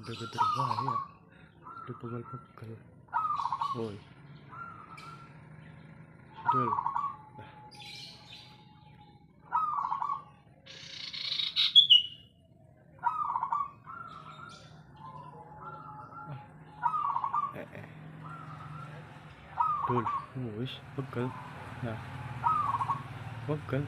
geder-geder bahaya dipegal-pegal. Woi, dul. Dul, wis pegel. Nah, pegel.